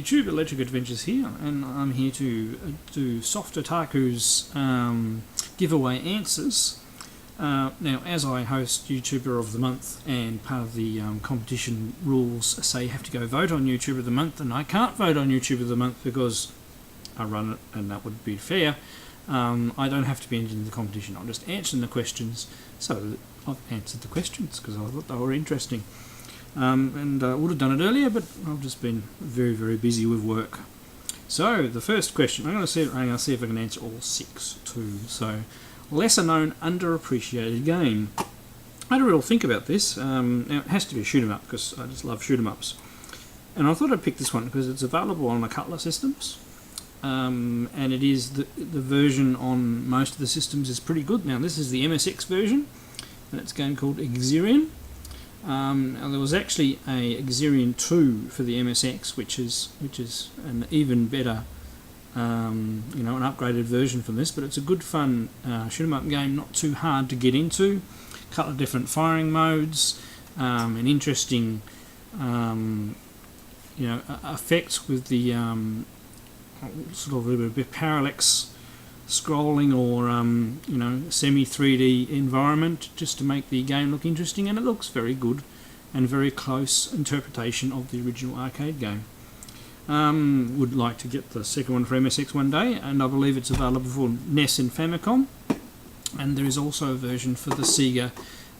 YouTube, Electric Adventures here, and I'm here to do SoftOtaku's giveaway answers. Now, as I host YouTuber of the Month, and part of the competition rules say you have to go vote on YouTuber of the Month, and I can't vote on YouTuber of the Month because I run it, and that would be fair. I don't have to be entered in the competition. I'm just answering the questions, so I've answered the questions because I thought they were interesting. And I would have done it earlier, but I've just been very, very busy with work. So the first question, I'm going to see if I can answer all 6 too. So, lesser known, underappreciated game. I had a real think about this. Now it has to be a shoot 'em up because I just love shoot 'em ups. And I thought I'd pick this one because it's available on a couple of systems. And it is the version on most of the systems is pretty good. Now this is the MSX version, and it's a game called Exerion. Now there was actually a Exerion 2 for the MSX, which is an even better, an upgraded version from this. But it's a good, fun shoot 'em up game, not too hard to get into. A couple of different firing modes, an interesting, effects with the sort of a bit parallax scrolling or semi 3D environment, just to make the game look interesting, and it looks very good and very close interpretation of the original arcade game. Would like to get the second one for MSX one day, and I believe it's available for NES and Famicom, and there is also a version for the Sega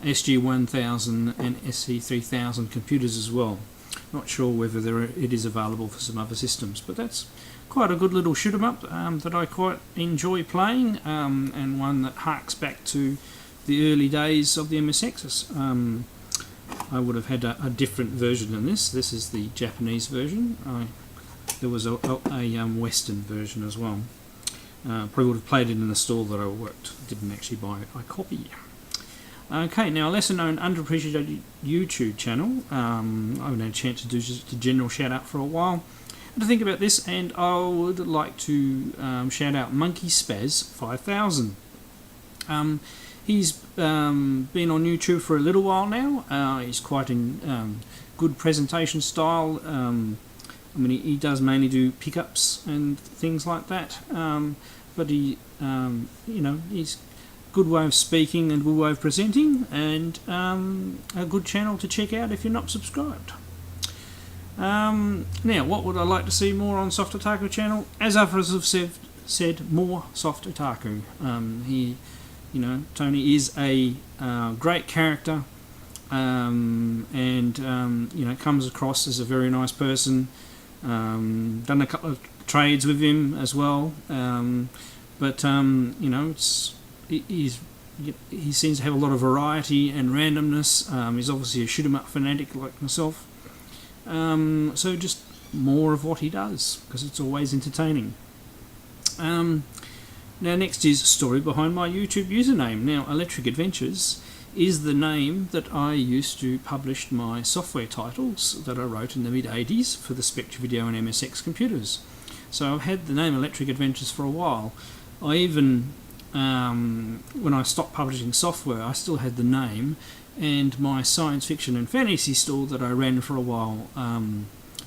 SG-1000 and SC-3000 computers as well. Not sure whether it is available for some other systems, but that's quite a good little shoot 'em up that I quite enjoy playing, and one that harks back to the early days of the MSXs. I would have had a different version than this. This is the Japanese version. There was a Western version as well. Probably would have played it in the store that I worked. Didn't actually buy a copy. Okay, now a lesser known, underappreciated YouTube channel. I haven't had a chance to do just a general shout out for a while. To think about this, and I would like to shout out Monkey Spaz 5000. He's been on YouTube for a little while now. He's quite in good presentation style. He does mainly do pickups and things like that. But he's good way of speaking and good way of presenting, and a good channel to check out if you're not subscribed. Now, what would I like to see more on SoftOtaku channel? As others have said, more SoftOtaku. Tony is a great character, and comes across as a very nice person. Done a couple of trades with him as well, he seems to have a lot of variety and randomness. He's obviously a shoot 'em up fanatic like myself. So just more of what he does, because it's always entertaining. Now next is story behind my YouTube username. Now Electric Adventures is the name that I used to publish my software titles that I wrote in the mid-80s for the Spectre Video and MSX computers. So I've had the name Electric Adventures for a while. I even, when I stopped publishing software, I still had the name. And my science fiction and fantasy store that I ran for a while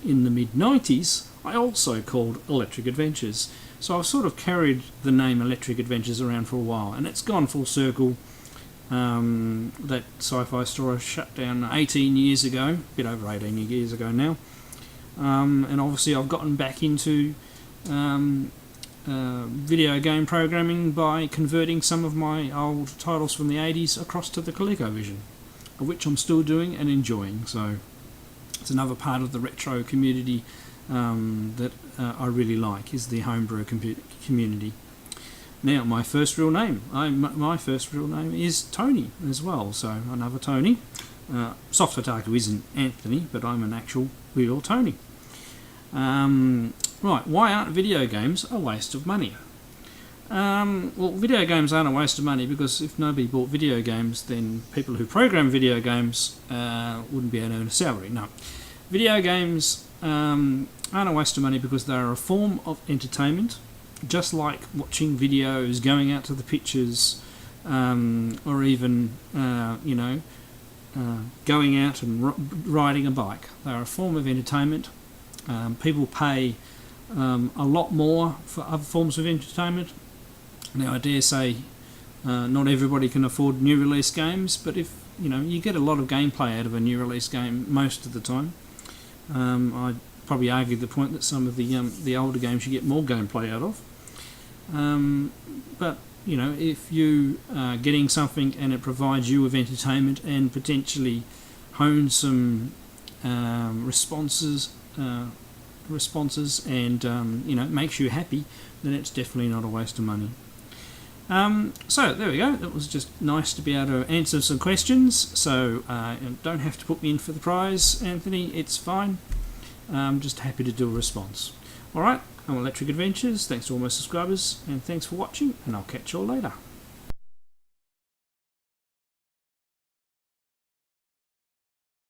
in the mid-90s, I also called Electric Adventures. So I've sort of carried the name Electric Adventures around for a while, and it's gone full circle. That sci-fi store shut down 18 years ago, a bit over 18 years ago now. And obviously I've gotten back into video game programming by converting some of my old titles from the 80s across to the ColecoVision, which I'm still doing and enjoying. So it's another part of the retro community that I really like, is the homebrew community. Now my first real name, my first real name is Tony as well, so another Tony. SoftOtaku isn't Anthony, but I'm an actual real Tony. Right, why aren't video games a waste of money? Well, video games aren't a waste of money because if nobody bought video games, then people who program video games wouldn't be able to earn a salary. No. Video games aren't a waste of money because they're a form of entertainment, just like watching videos, going out to the pictures, or even, going out and riding a bike. They're a form of entertainment. People pay a lot more for other forms of entertainment. Now, I dare say not everybody can afford new release games, but if you get a lot of gameplay out of a new release game most of the time. I'd probably argue the point that some of the older games you get more gameplay out of. But if you are getting something and it provides you with entertainment and potentially hones some responses and makes you happy, then it's definitely not a waste of money. So there we go. It was just nice to be able to answer some questions. So don't have to put me in for the prize, Anthony. It's fine. I'm just happy to do a response. Alright, I'm Electric Adventures. Thanks to all my subscribers, and thanks for watching, and I'll catch you all later.